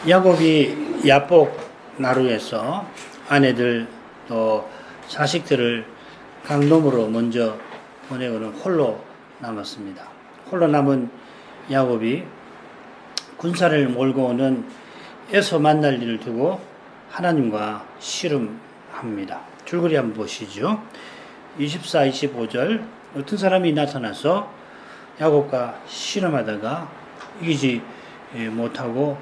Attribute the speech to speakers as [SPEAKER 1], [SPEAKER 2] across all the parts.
[SPEAKER 1] 야곱이 야복 나루에서 아내들 또 자식들을 강돔으로 먼저 보내고는 홀로 남았습니다. 홀로 남은 야곱이 군사를 몰고 오는 에서 만날 일을 두고 하나님과 씨름합니다. 줄거리 한번 보시죠. 24, 25절 어떤 사람이 나타나서 야곱과 씨름하다가 이기지 못하고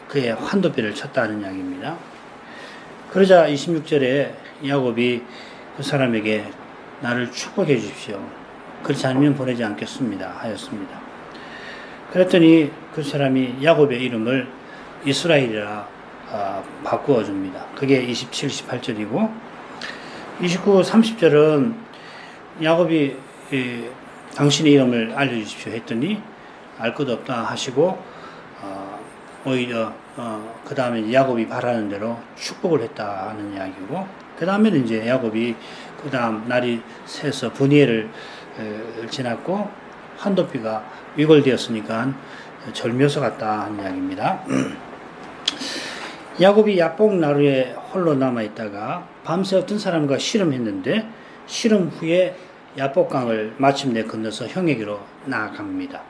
[SPEAKER 1] 그의 환도뼈를 쳤다는 이야기입니다. 그러자 26절에 야곱이 그 사람에게 나를 축복해 주십시오. 그렇지 않으면 보내지 않겠습니다. 하였습니다. 그랬더니 그 사람이 야곱의 이름을 이스라엘이라 바꾸어 줍니다. 그게 27, 28절이고 29, 30절은 야곱이 당신의 이름을 알려주십시오 했더니 알 것 없다 하시고 오히려 그 다음에 야곱이 바라는 대로 축복을 했다 하는 이야기고 그 다음에는 이제 야곱이 그 다음 날이 새서 분이엘을 지났고 환도뼈가 위골되었으니까 절묘소 같다 하는 이야기입니다. 야곱이 야복 나루에 홀로 남아있다가 밤새 어떤 사람과 씨름했는데 씨름 후에 야복강을 마침내 건너서 형에게로 나아갑니다.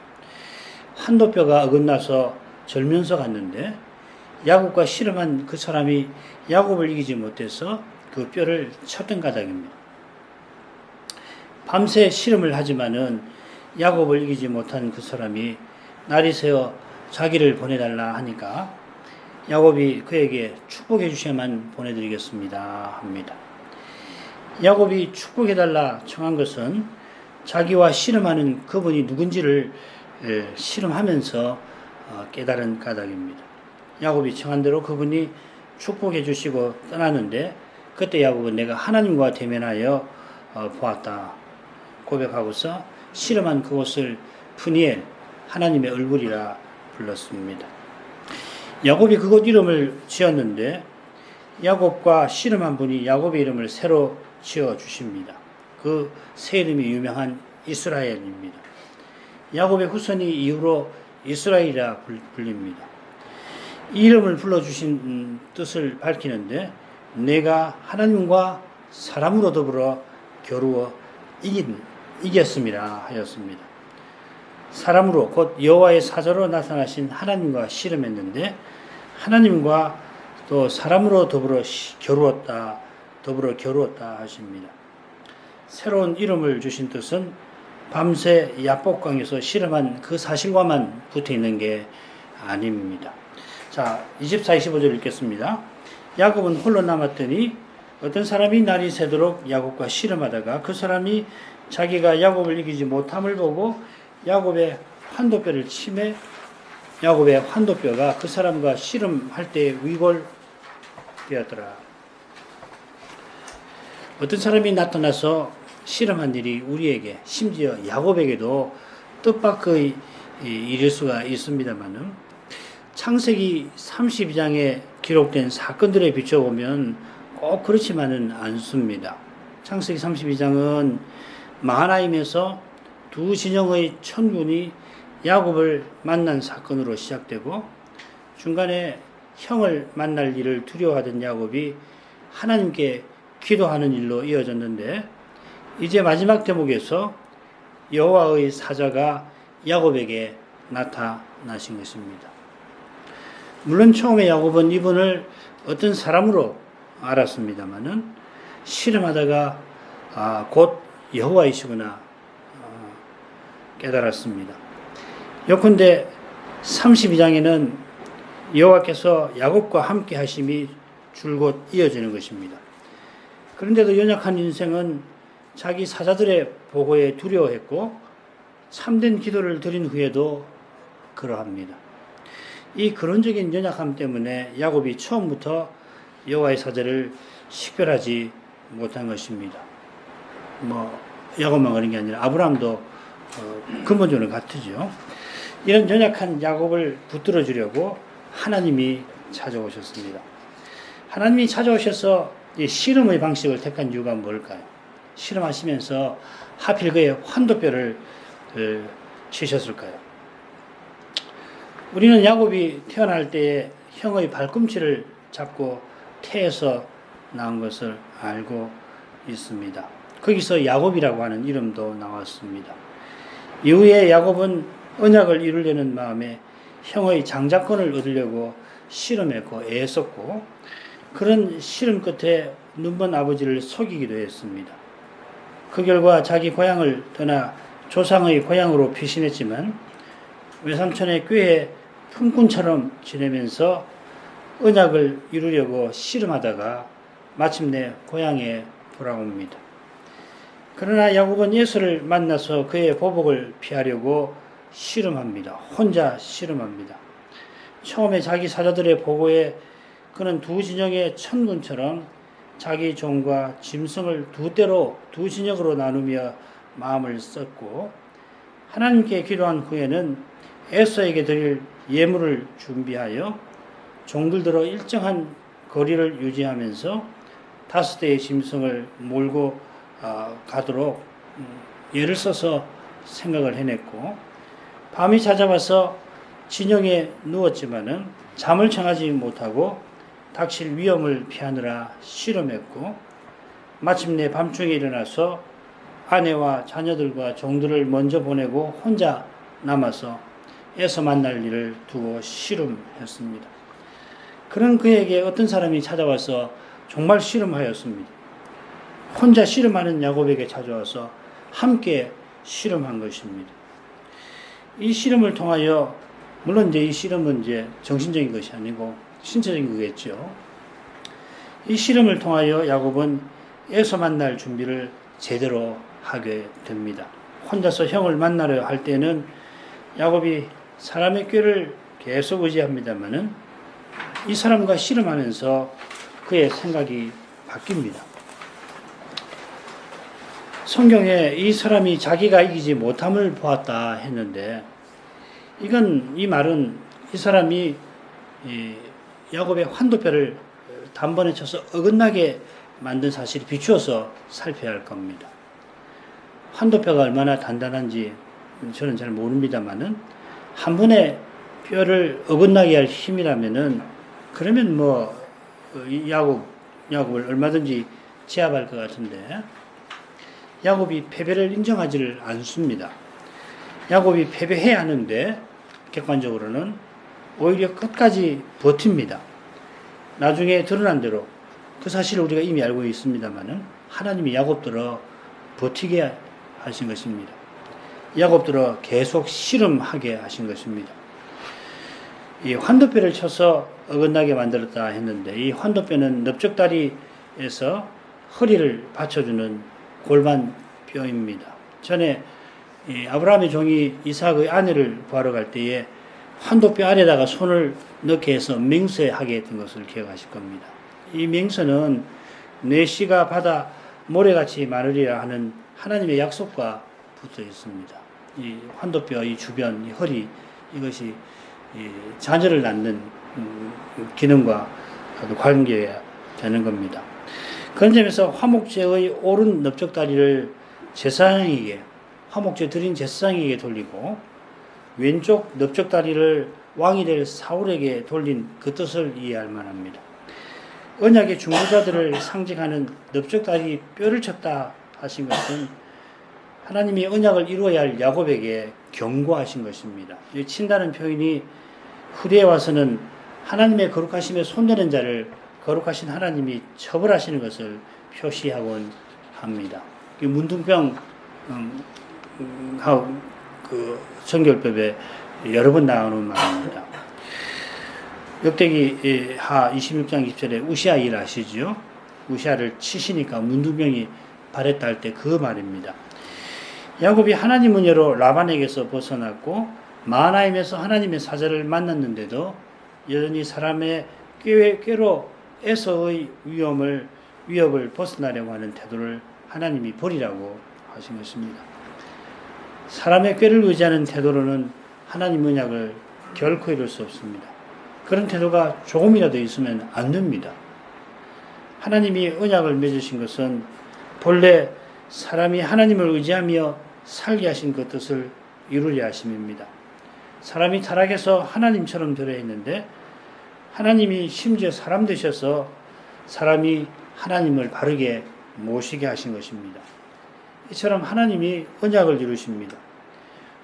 [SPEAKER 1] 환도뼈가 어긋나서 절면서 갔는데 야곱과 씨름한 그 사람이 야곱을 이기지 못해서 그 뼈를 쳤던 까닭입니다. 밤새 씨름을 하지만은 야곱을 이기지 못한 그 사람이 날이 새어 자기를 보내달라 하니까 야곱이 그에게 축복해 주셔야만 보내드리겠습니다 합니다. 야곱이 축복해달라 청한 것은 자기와 씨름하는 그분이 누군지를 씨름하면서 깨달은 까닭입니다. 야곱이 청한 대로 그분이 축복해 주시고 떠나는데 그때 야곱은 내가 하나님과 대면하여 보았다 고백하고서 씨름한 그곳을 푸니엘 하나님의 얼굴이라 불렀습니다. 야곱이 그곳 이름을 지었는데 야곱과 씨름한 분이 야곱의 이름을 새로 지어 주십니다. 그 새 이름이 유명한 이스라엘입니다. 야곱의 후손이 이후로 이스라엘이라 불립니다. 이 이름을 불러주신 뜻을 밝히는데 내가 하나님과 사람으로 더불어 겨루어 이겼습니다 하였습니다. 사람으로 곧 여호와의 사자로 나타나신 하나님과 씨름했는데 하나님과 또 사람으로 더불어 겨루었다 하십니다. 새로운 이름을 주신 뜻은 밤새 야복강에서 씨름한 그 사실과만 붙어 있는 게 아닙니다. 자, 24, 25절 읽겠습니다. 야곱은 홀로 남았더니 어떤 사람이 날이 새도록 야곱과 씨름하다가 그 사람이 자기가 야곱을 이기지 못함을 보고 야곱의 환도뼈를 치매 야곱의 환도뼈가 그 사람과 씨름할 때 위골되었더라. 어떤 사람이 나타나서 씨름한 일이 우리에게 심지어 야곱에게도 뜻밖의 일일 수가 있습니다만은 창세기 32장에 기록된 사건들에 비춰보면 꼭 그렇지만은 않습니다. 창세기 32장은 마하나임에서 두 진영의 천군이 야곱을 만난 사건으로 시작되고 중간에 형을 만날 일을 두려워하던 야곱이 하나님께 기도하는 일로 이어졌는데 이제 마지막 대목에서 여호와의 사자가 야곱에게 나타나신 것입니다. 물론 처음에 야곱은 이분을 어떤 사람으로 알았습니다마는 씨름하다가 곧 여호와이시구나 깨달았습니다. 요컨대 32장에는 여호와께서 야곱과 함께 하심이 줄곧 이어지는 것입니다. 그런데도 연약한 인생은 자기 사자들의 보고에 두려워했고 참된 기도를 드린 후에도 그러합니다. 이 근원적인 연약함 때문에 야곱이 처음부터 여호와의 사자를 식별하지 못한 것입니다. 야곱만 그런 게 아니라 아브라함도 근본적으로 같으죠. 이런 연약한 야곱을 붙들어 주려고 하나님이 찾아오셨습니다. 하나님이 찾아오셔서 이 씨름의 방식을 택한 이유가 뭘까요? 씨름하시면서 하필 그의 환도뼈를 치셨을까요? 우리는 야곱이 태어날 때에 형의 발꿈치를 잡고 태에서 나온 것을 알고 있습니다. 거기서 야곱이라고 하는 이름도 나왔습니다. 이후에 야곱은 언약을 이루려는 마음에 형의 장자권을 얻으려고 씨름했고 애썼고, 그런 씨름 끝에 눈먼 아버지를 속이기도 했습니다. 그 결과 자기 고향을 떠나 조상의 고향으로 피신했지만 외삼촌의 꾀에 품꾼처럼 지내면서 언약을 이루려고 씨름하다가 마침내 고향에 돌아옵니다. 그러나 야곱은 예수를 만나서 그의 보복을 피하려고 씨름합니다. 혼자 씨름합니다. 처음에 자기 사자들의 보고에 그는 두 진영의 천군처럼 자기 종과 짐승을 두 진영으로 나누며 마음을 썼고, 하나님께 기도한 후에는 에서에게 드릴 예물을 준비하여 종들들어 일정한 거리를 유지하면서 5대의 짐승을 몰고 가도록 예를 써서 생각을 해냈고, 밤이 찾아와서 진영에 누웠지만은 잠을 청하지 못하고 닥칠 위험을 피하느라 씨름했고, 마침내 밤중에 일어나서 아내와 자녀들과 종들을 먼저 보내고 혼자 남아서 에서 만날 일을 두고 씨름했습니다. 그런 그에게 어떤 사람이 찾아와서 정말 씨름하였습니다. 혼자 씨름하는 야곱에게 찾아와서 함께 씨름한 것입니다. 이 씨름을 통하여, 물론 이 씨름은 정신적인 것이 아니고 신체적인 거겠죠. 이 씨름을 통하여 야곱은 에서 만날 준비를 제대로 하게 됩니다. 혼자서 형을 만나려 할 때는 야곱이 사람의 꾀를 계속 의지합니다만은 이 사람과 씨름하면서 그의 생각이 바뀝니다. 성경에 이 사람이 자기가 이기지 못함을 보았다 했는데, 이 말은 이 사람이 야곱의 환도뼈를 단번에 쳐서 어긋나게 만든 사실을 비추어서 살펴야 할 겁니다. 환도뼈가 얼마나 단단한지 저는 잘 모릅니다만은 한 번에 뼈를 어긋나게 할 힘이라면은, 그러면 야곱을 얼마든지 제압할 것 같은데, 야곱이 패배를 인정하지를 않습니다. 야곱이 패배해야 하는데 객관적으로는 오히려 끝까지 버팁니다. 나중에 드러난 대로 그 사실을 우리가 이미 알고 있습니다만은 하나님이 야곱들어 버티게 하신 것입니다. 야곱들어 계속 씨름하게 하신 것입니다. 이 환도뼈를 쳐서 어긋나게 만들었다 했는데, 이 환도뼈는 넓적다리에서 허리를 받쳐주는 골반뼈입니다. 전에 아브라함의 종이 이삭의 아내를 구하러 갈 때에 환도뼈 안에다가 손을 넣게 해서 맹세하게 했던 것을 기억하실 겁니다. 이 맹세는 내 씨가 바다 모래같이 많으리라 하는 하나님의 약속과 붙어 있습니다. 이 환도뼈, 이 주변, 이 허리, 이것이 자녀를 낳는 기능과 관계해야 되는 겁니다. 그런 점에서 화목제의 오른 넓적다리를 제사장에게, 화목제 드린 제사장에게 돌리고 왼쪽 넓적다리를 왕이 될 사울에게 돌린 그 뜻을 이해할 만합니다. 언약의 중보자들을 상징하는 넓적다리 뼈를 쳤다 하신 것은 하나님이 언약을 이루어야 할 야곱에게 경고하신 것입니다. 이 친다는 표현이 후대에 와서는 하나님의 거룩하심에 손대는 자를 거룩하신 하나님이 처벌하시는 것을 표시하곤 합니다. 문둥병 그 정결법에 여러 번 나오는 말입니다. 역대기 하 26장 20절에 우시아 일 아시죠? 우시아를 치시니까 문둥병이 발했다 할 때 그 말입니다. 야곱이 하나님 은혜로 라반에게서 벗어났고 마하나임에서 하나님의 사자를 만났는데도 여전히 사람의 꾀로 에서의 위협을 벗어나려고 하는 태도를 하나님이 버리라고 하신 것입니다. 사람의 꾀를 의지하는 태도로는 하나님 언약을 결코 이룰 수 없습니다. 그런 태도가 조금이라도 있으면 안 됩니다. 하나님이 언약을 맺으신 것은 본래 사람이 하나님을 의지하며 살게 하신 그 뜻을 이루려 하심입니다. 사람이 타락해서 하나님처럼 되려 했는데 하나님이 심지어 사람 되셔서 사람이 하나님을 바르게 모시게 하신 것입니다. 이처럼 하나님이 언약을 이루십니다.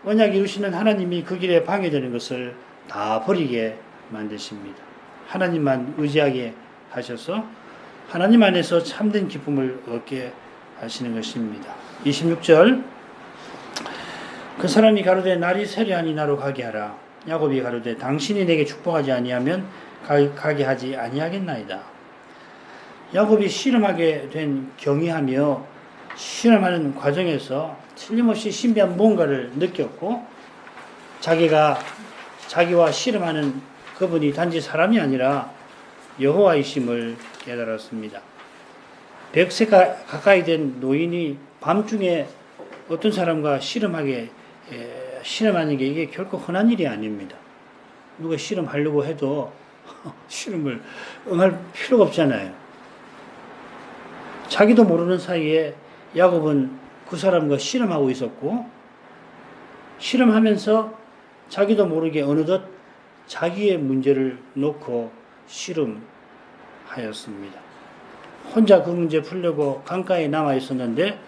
[SPEAKER 1] 언약 이루시는 하나님이 그 길에 방해되는 것을 다 버리게 만드십니다. 하나님만 의지하게 하셔서 하나님 안에서 참된 기쁨을 얻게 하시는 것입니다. 26절 그 사람이 가로되 날이 세려하니 나로 가게 하라. 야곱이 가로되 당신이 내게 축복하지 아니하면 가게 하지 아니하겠나이다. 야곱이 씨름하게 된 경위하며 씨름하는 과정에서 틀림없이 신비한 뭔가를 느꼈고 자기와 씨름하는 그분이 단지 사람이 아니라 여호와이심을 깨달았습니다. 100세가 가까이 된 노인이 밤중에 어떤 사람과 씨름하는 게 이게 결코 흔한 일이 아닙니다. 누가 씨름하려고 해도 씨름을 응할 필요가 없잖아요. 자기도 모르는 사이에 야곱은 그 사람과 씨름하고 있었고 씨름하면서 자기도 모르게 어느덧 자기의 문제를 놓고 씨름하였습니다. 혼자 그 문제 풀려고 강가에 남아 있었는데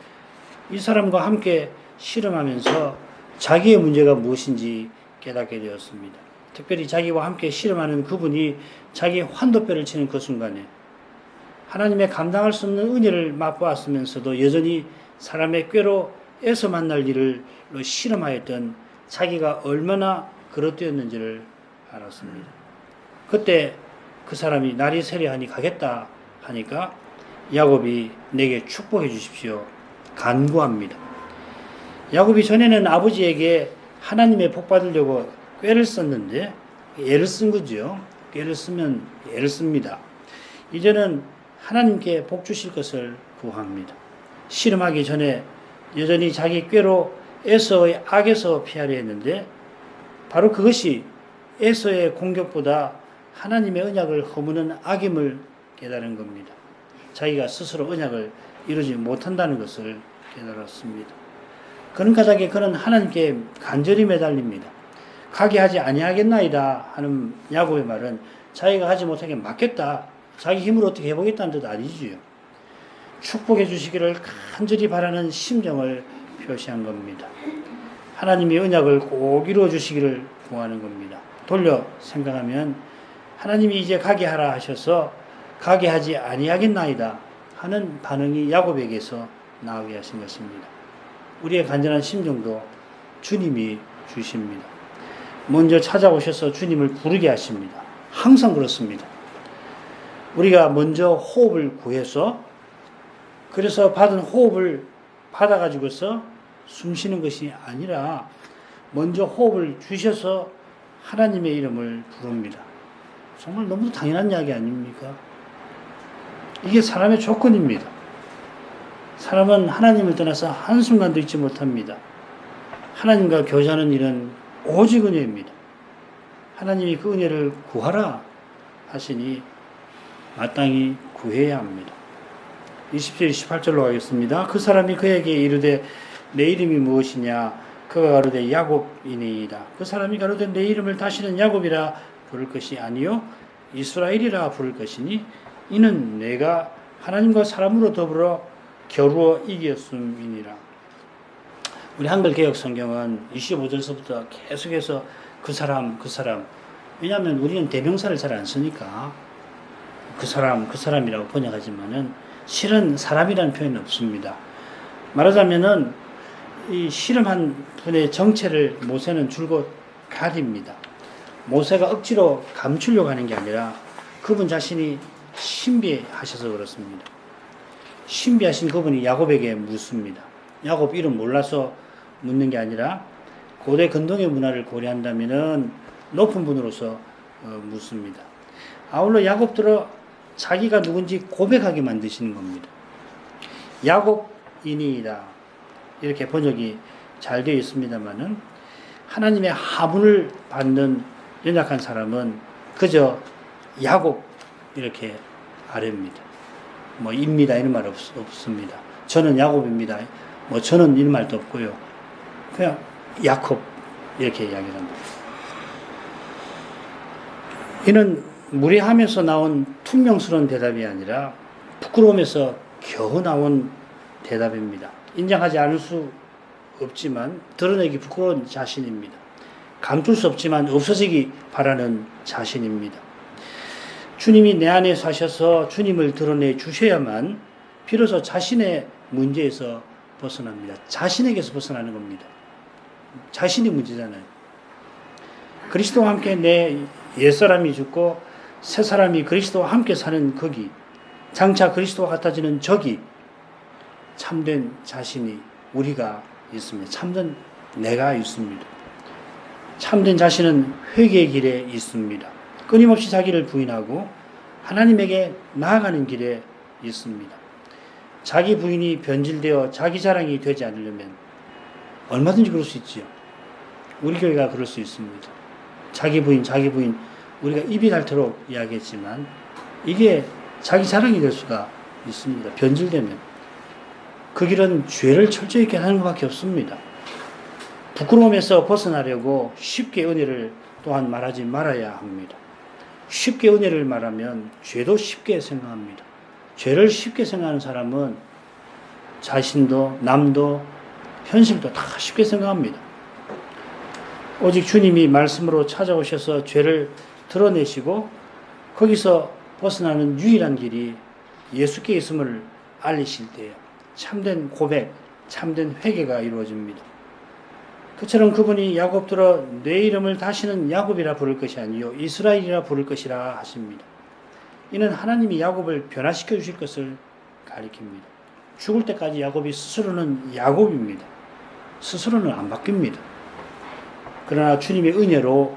[SPEAKER 1] 이 사람과 함께 씨름하면서 자기의 문제가 무엇인지 깨닫게 되었습니다. 특별히 자기와 함께 씨름하는 그분이 자기의 환도뼈를 치는 그 순간에 하나님의 감당할 수 없는 은혜를 맛보았으면서도 여전히 사람의 꾀로 애서 만날 일을 씨름하였던 자기가 얼마나 그릇되었는지를 알았습니다. 그때 그 사람이 날이 세려하니 가겠다 하니까 야곱이 내게 축복해 주십시오. 간구합니다. 야곱이 전에는 아버지에게 하나님의 복 받으려고 꾀를 썼는데 애를 쓴 거죠. 꾀를 쓰면 애를 씁니다. 이제는 하나님께 복 주실 것을 구합니다. 씨름하기 전에 여전히 자기 꾀로 에서의 악에서 피하려 했는데 바로 그것이 에서의 공격보다 하나님의 언약을 허무는 악임을 깨달은 겁니다. 자기가 스스로 언약을 이루지 못한다는 것을 깨달았습니다. 그런 까닭에 그는 하나님께 간절히 매달립니다. 가게 하지 아니하겠나이다 하는 야곱의 말은 자기가 하지 못하게 막겠다. 자기 힘으로 어떻게 해보겠다는 뜻 아니지요. 축복해 주시기를 간절히 바라는 심정을 표시한 겁니다. 하나님이 언약을 꼭 이루어 주시기를 구하는 겁니다. 돌려 생각하면 하나님이 이제 가게 하라 하셔서 가게 하지 아니하겠나이다 하는 반응이 야곱에게서 나오게 하신 것입니다. 우리의 간절한 심정도 주님이 주십니다. 먼저 찾아오셔서 주님을 부르게 하십니다. 항상 그렇습니다. 우리가 먼저 호흡을 구해서 그래서 받은 호흡을 받아가지고서 숨 쉬는 것이 아니라 먼저 호흡을 주셔서 하나님의 이름을 부릅니다. 정말 너무 당연한 이야기 아닙니까? 이게 사람의 조건입니다. 사람은 하나님을 떠나서 한순간도 있지 못합니다. 하나님과 교제하는 일은 오직 은혜입니다. 하나님이 그 은혜를 구하라 하시니 마땅히 구해야 합니다. 20절 28절로 가겠습니다. 그 사람이 그에게 이르되 내 이름이 무엇이냐? 그가 가로되 야곱이니이다. 그 사람이 가로되 내 이름을 다시는 야곱이라 부를 것이 아니요 이스라엘이라 부를 것이니 이는 내가 하나님과 사람으로 더불어 겨루어 이겼음이니라. 우리 한글 개혁 성경은 25절서부터 계속해서 그 사람 왜냐하면 우리는 대명사를 잘 안 쓰니까 그 사람이라고 번역하지만은 실은 사람이라는 표현은 없습니다. 말하자면은 이 씨름한 분의 정체를 모세는 줄곧 가립니다. 모세가 억지로 감추려고 하는 게 아니라 그분 자신이 신비하셔서 그렇습니다. 신비하신 그분이 야곱에게 묻습니다. 야곱 이름 몰라서 묻는 게 아니라 고대 근동의 문화를 고려한다면은 높은 분으로서 묻습니다. 아울러 야곱들어 자기가 누군지 고백하게 만드시는 겁니다. 야곱이니이다 이렇게 번역이 잘 되어 있습니다만은 하나님의 하문을 받는 연약한 사람은 그저 야곱 이렇게 아뢰입니다. 뭐 입니다 이런 말 없습니다. 저는 야곱입니다. 뭐 저는 이런 말도 없고요. 그냥 야콥 이렇게 이야기를 합니다. 이는 무례함에서 나온 퉁명스러운 대답이 아니라 부끄러움에서 겨우 나온 대답입니다. 인정하지 않을 수 없지만 드러내기 부끄러운 자신입니다. 감출 수 없지만 없어지기 바라는 자신입니다. 주님이 내 안에 사셔서 주님을 드러내 주셔야만 비로소 자신의 문제에서 벗어납니다. 자신에게서 벗어나는 겁니다. 자신이 문제잖아요. 그리스도와 함께 내 옛사람이 죽고 새 사람이 그리스도와 함께 사는 거기, 장차 그리스도와 같아지는 저기 참된 자신이 우리가 있습니다. 참된 내가 있습니다. 참된 자신은 회개의 길에 있습니다. 끊임없이 자기를 부인하고 하나님에게 나아가는 길에 있습니다. 자기 부인이 변질되어 자기 자랑이 되지 않으려면 얼마든지 그럴 수 있지요. 우리 교회가 그럴 수 있습니다. 자기 부인, 우리가 입이 닳도록 이야기했지만 이게 자기 자랑이 될 수가 있습니다. 변질되면. 그 길은 죄를 철저히 깨닫는 것밖에 없습니다. 부끄러움에서 벗어나려고 쉽게 은혜를 또한 말하지 말아야 합니다. 쉽게 은혜를 말하면 죄도 쉽게 생각합니다. 죄를 쉽게 생각하는 사람은 자신도 남도 현실도 다 쉽게 생각합니다. 오직 주님이 말씀으로 찾아오셔서 죄를 드러내시고 거기서 벗어나는 유일한 길이 예수께 있음을 알리실 때에 참된 고백, 참된 회개가 이루어집니다. 그처럼 그분이 야곱들어 내 이름을 다시는 야곱이라 부를 것이 아니요 이스라엘이라 부를 것이라 하십니다. 이는 하나님이 야곱을 변화시켜 주실 것을 가리킵니다. 죽을 때까지 야곱이 스스로는 야곱입니다. 스스로는 안 바뀝니다. 그러나 주님의 은혜로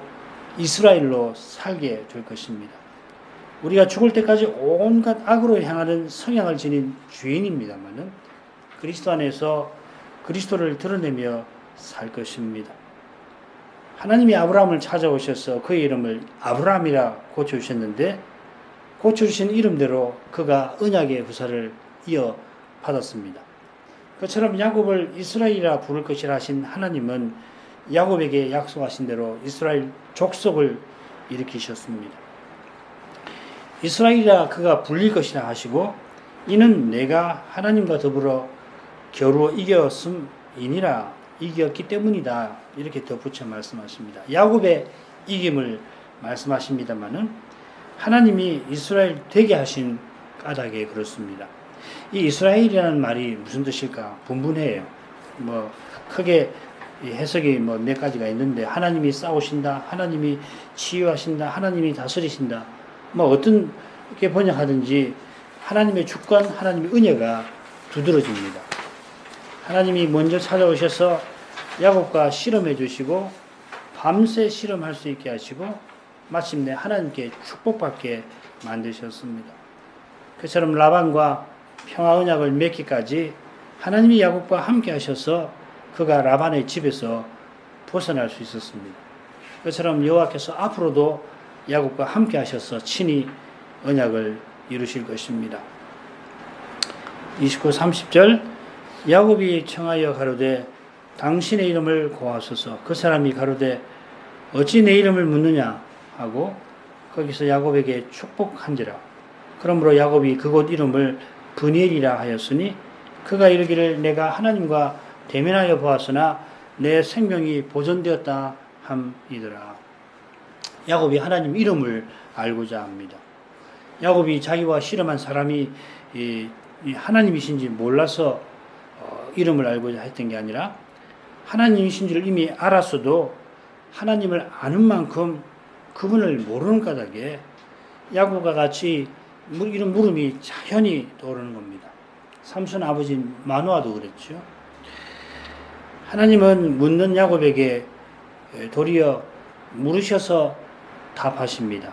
[SPEAKER 1] 이스라엘로 살게 될 것입니다. 우리가 죽을 때까지 온갖 악으로 향하는 성향을 지닌 죄인입니다만은 그리스도 안에서 그리스도를 드러내며 살 것입니다. 하나님이 아브라함을 찾아오셔서 그의 이름을 아브라함이라 고쳐주셨는데 고쳐주신 이름대로 그가 언약의 후사를 이어받았습니다. 그처럼 야곱을 이스라엘이라 부를 것이라 하신 하나님은 야곱에게 약속하신 대로 이스라엘 족속을 일으키셨습니다. 이스라엘이라 그가 불릴 것이라 하시고 이는 내가 하나님과 더불어 겨루 이겼음이니라 이겼기 때문이다. 이렇게 덧붙여 말씀하십니다. 야곱의 이김을 말씀하십니다마는 하나님이 이스라엘 되게 하신 까닭에 그렇습니다. 이 이스라엘이라는 말이 무슨 뜻일까? 분분해요. 크게 해석이 몇 가지가 있는데 하나님이 싸우신다, 하나님이 치유하신다, 하나님이 다스리신다. 어떻게 번역하든지 하나님의 주권, 하나님의 은혜가 두드러집니다. 하나님이 먼저 찾아오셔서 야곱과 실험해 주시고 밤새 실험할 수 있게 하시고 마침내 하나님께 축복받게 만드셨습니다. 그처럼 라반과 평화 언약을 맺기까지 하나님이 야곱과 함께 하셔서 그가 라반의 집에서 벗어날 수 있었습니다. 그처럼 여호와께서 앞으로도 야곱과 함께 하셔서 친히 언약을 이루실 것입니다. 29, 30절 야곱이 청하여 가로되 당신의 이름을 고하소서. 그 사람이 가로되 어찌 내 이름을 묻느냐 하고 거기서 야곱에게 축복한지라. 그러므로 야곱이 그곳 이름을 브니엘이라 하였으니 그가 이르기를 내가 하나님과 대면하여 보았으나 내 생명이 보존되었다 함이더라. 야곱이 하나님 이름을 알고자 합니다. 야곱이 자기와 씨름한 사람이 하나님이신지 몰라서 이름을 알고자 했던 게 아니라 하나님이신 줄 이미 알았어도 하나님을 아는 만큼 그분을 모르는 까닭에 야곱과 같이 이런 물음이 자연히 떠오르는 겁니다. 삼손 아버지 마노아도 그랬죠. 하나님은 묻는 야곱에게 도리어 물으셔서 답하십니다.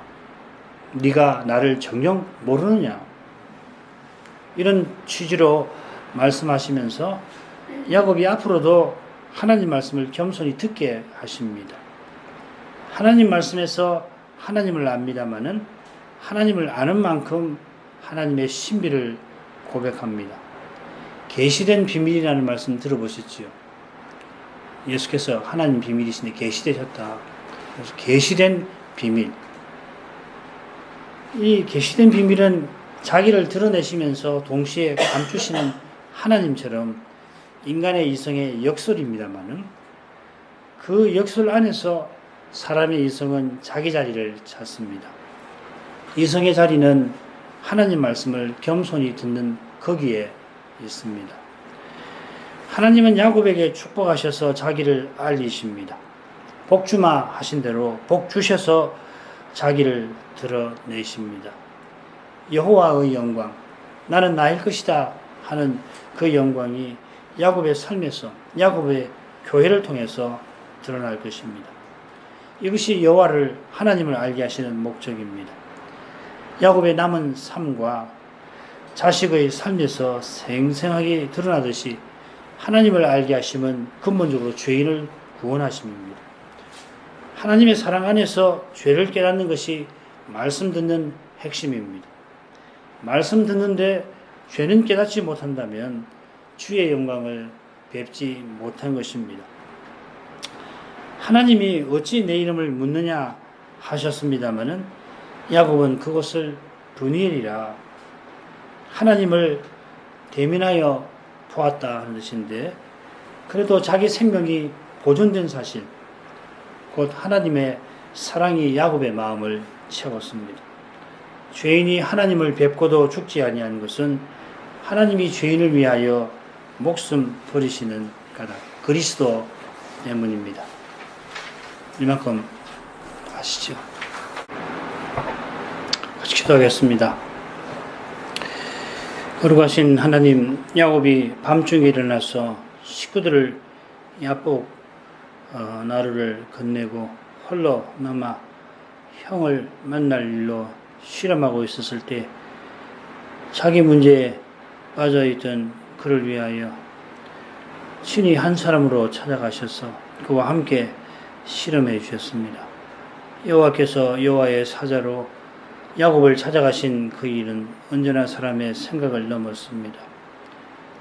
[SPEAKER 1] 네가 나를 정녕 모르느냐? 이런 취지로 말씀하시면서 야곱이 앞으로도 하나님 말씀을 겸손히 듣게 하십니다. 하나님 말씀에서 하나님을 압니다마는 하나님을 아는 만큼 하나님의 신비를 고백합니다. 계시된 비밀이라는 말씀 들어보셨지요? 예수께서 하나님 비밀이신데 계시되셨다. 그래서 계시된 비밀. 이 계시된 비밀은 자기를 드러내시면서 동시에 감추시는 하나님처럼 인간의 이성의 역설입니다만은 그 역설 안에서 사람의 이성은 자기 자리를 찾습니다. 이성의 자리는 하나님 말씀을 겸손히 듣는 거기에 있습니다. 하나님은 야곱에게 축복하셔서 자기를 알리십니다. 복 주마 하신 대로 복 주셔서 자기를 드러내십니다. 여호와의 영광, 나는 나일 것이다 하는 그 영광이 야곱의 삶에서, 야곱의 교회를 통해서 드러날 것입니다. 이것이 여호와를, 하나님을 알게 하시는 목적입니다. 야곱의 남은 삶과 자식의 삶에서 생생하게 드러나듯이 하나님을 알게 하심은 근본적으로 죄인을 구원하심입니다. 하나님의 사랑 안에서 죄를 깨닫는 것이 말씀 듣는 핵심입니다. 말씀 듣는데 죄는 깨닫지 못한다면 주의 영광을 뵙지 못한 것입니다. 하나님이 어찌 내 이름을 묻느냐 하셨습니다마는 야곱은 그것을 브니엘이라 하나님을 대면하여 보았다 하는 뜻인데, 그래도 자기 생명이 보존된 사실, 곧 하나님의 사랑이 야곱의 마음을 채웠습니다. 죄인이 하나님을 뵙고도 죽지 아니한 것은 하나님이 죄인을 위하여 목숨 버리시는 까닭, 그리스도 때문입니다. 이만큼 아시죠? 같이 기도하겠습니다. 거룩하신 하나님, 야곱이 밤중에 일어나서 식구들을 야복 나루를 건네고 홀로 남아 형을 만날 일로 실험하고 있었을 때 자기 문제에 빠져있던 그를 위하여 신이 한 사람으로 찾아가셔서 그와 함께 실험해 주셨습니다. 여호와께서 여호와의 사자로 야곱을 찾아가신 그 일은 언제나 사람의 생각을 넘었습니다.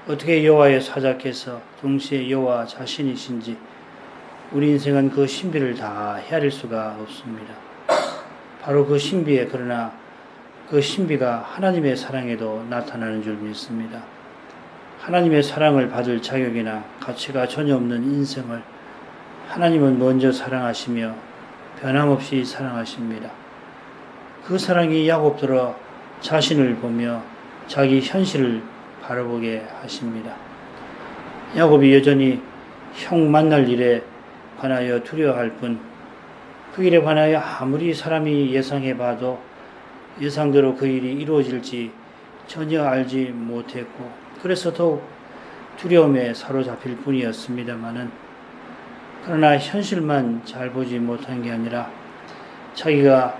[SPEAKER 1] 어떻게 여호와의 사자께서 동시에 여호와 자신이신지 우리 인생은 그 신비를 다 헤아릴 수가 없습니다. 바로 그 신비에, 그러나 그 신비가 하나님의 사랑에도 나타나는 줄 믿습니다. 하나님의 사랑을 받을 자격이나 가치가 전혀 없는 인생을 하나님은 먼저 사랑하시며 변함없이 사랑하십니다. 그 사랑이 야곱들어 자신을 보며 자기 현실을 바라보게 하십니다. 야곱이 여전히 형 만날 일에 관하여 두려워할 뿐, 그 일에 관하여 아무리 사람이 예상해 봐도 예상대로 그 일이 이루어질지 전혀 알지 못했고, 그래서 더욱 두려움에 사로잡힐 뿐이었습니다마는, 그러나 현실만 잘 보지 못한 게 아니라 자기가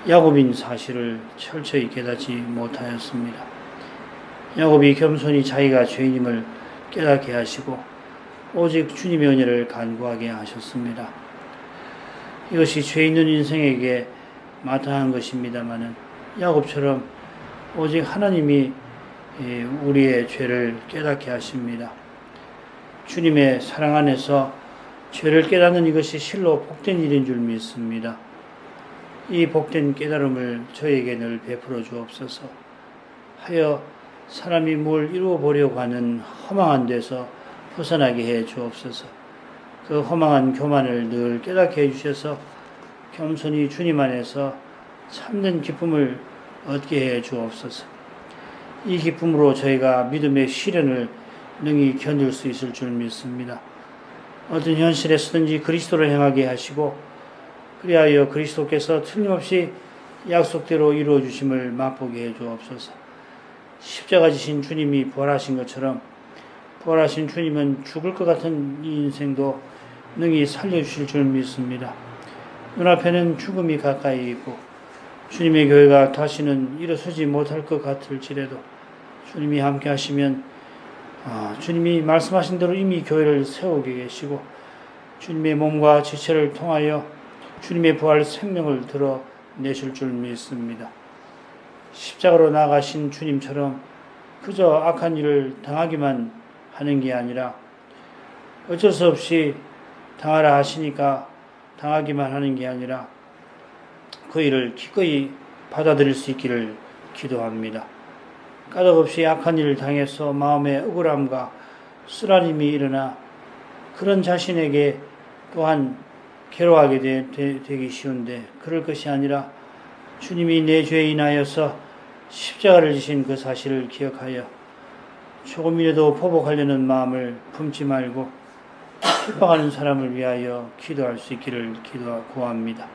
[SPEAKER 1] 야곱인 사실을 철저히 깨닫지 못하였습니다. 야곱이 겸손히 자기가 죄인임을 깨닫게 하시고 오직 주님의 은혜를 간구하게 하셨습니다. 이것이 죄 있는 인생에게 마땅한 것입니다마는 야곱처럼 오직 하나님이 우리의 죄를 깨닫게 하십니다. 주님의 사랑 안에서 죄를 깨닫는 이것이 실로 복된 일인 줄 믿습니다. 이 복된 깨달음을 저에게 늘 베풀어 주옵소서. 하여 사람이 뭘 이루어 보려고 하는 허망한 데서 벗어나게 해 주옵소서. 그 허망한 교만을 늘 깨닫게 해 주셔서 겸손히 주님 안에서 참된 기쁨을 얻게 해 주옵소서. 이 기쁨으로 저희가 믿음의 시련을 능히 견딜 수 있을 줄 믿습니다. 어떤 현실에서든지 그리스도를 행하게 하시고, 그리하여 그리스도께서 틀림없이 약속대로 이루어 주심을 맛보게 해 주옵소서. 십자가 지신 주님이 부활하신 것처럼 부활하신 주님은 죽을 것 같은 이 인생도 능히 살려주실 줄 믿습니다. 눈앞에는 죽음이 가까이 있고 주님의 교회가 다시는 일어서지 못할 것 같을지라도 주님이 함께 하시면 주님이 말씀하신 대로 이미 교회를 세우게 계시고 주님의 몸과 지체를 통하여 주님의 부활 생명을 드러내실 줄 믿습니다. 십자가로 나가신 주님처럼 그저 악한 일을 당하기만 하는 게 아니라 어쩔 수 없이 당하라 하시니까 당하기만 하는 게 아니라 그 일을 기꺼이 받아들일 수 있기를 기도합니다. 까닭없이 악한 일을 당해서 마음에 억울함과 쓰라림이 일어나 그런 자신에게 또한 괴로워하게 되기 쉬운데, 그럴 것이 아니라 주님이 내 죄에 인하여서 십자가를 지신 그 사실을 기억하여 조금이라도 보복하려는 마음을 품지 말고 핍박하는 사람을 위하여 기도할 수 있기를 구합니다.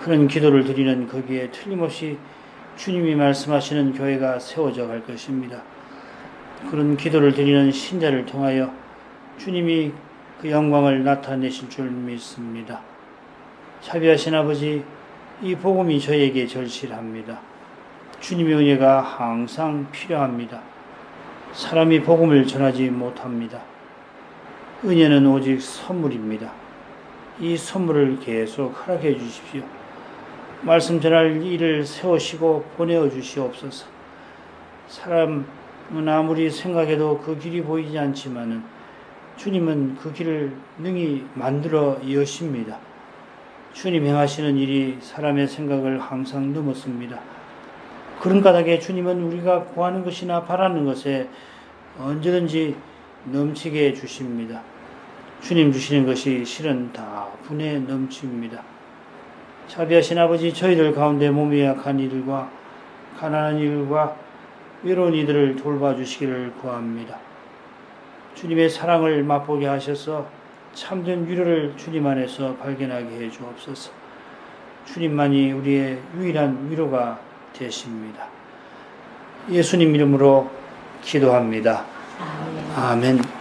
[SPEAKER 1] 그런 기도를 드리는 거기에 틀림없이 주님이 말씀하시는 교회가 세워져 갈 것입니다. 그런 기도를 드리는 신자를 통하여 주님이 그 영광을 나타내실 줄 믿습니다. 자비하신 아버지, 이 복음이 저에게 절실합니다. 주님의 은혜가 항상 필요합니다. 사람이 복음을 전하지 못합니다. 은혜는 오직 선물입니다. 이 선물을 계속 허락해 주십시오. 말씀 전할 일을 세우시고 보내어 주시옵소서. 사람은 아무리 생각해도 그 길이 보이지 않지만은 주님은 그 길을 능히 만들어 여십니다. 주님 행하시는 일이 사람의 생각을 항상 넘었습니다. 그런 까닭에 주님은 우리가 구하는 것이나 바라는 것에 언제든지 넘치게 해주십니다. 주님 주시는 것이 실은 다 분에 넘칩니다. 자비하신 아버지, 저희들 가운데 몸이 약한 이들과 가난한 이들과 외로운 이들을 돌봐주시기를 구합니다. 주님의 사랑을 맛보게 하셔서 참된 위로를 주님 안에서 발견하게 해 주옵소서. 주님만이 우리의 유일한 위로가 되십니다. 예수님 이름으로 기도합니다. 아멘.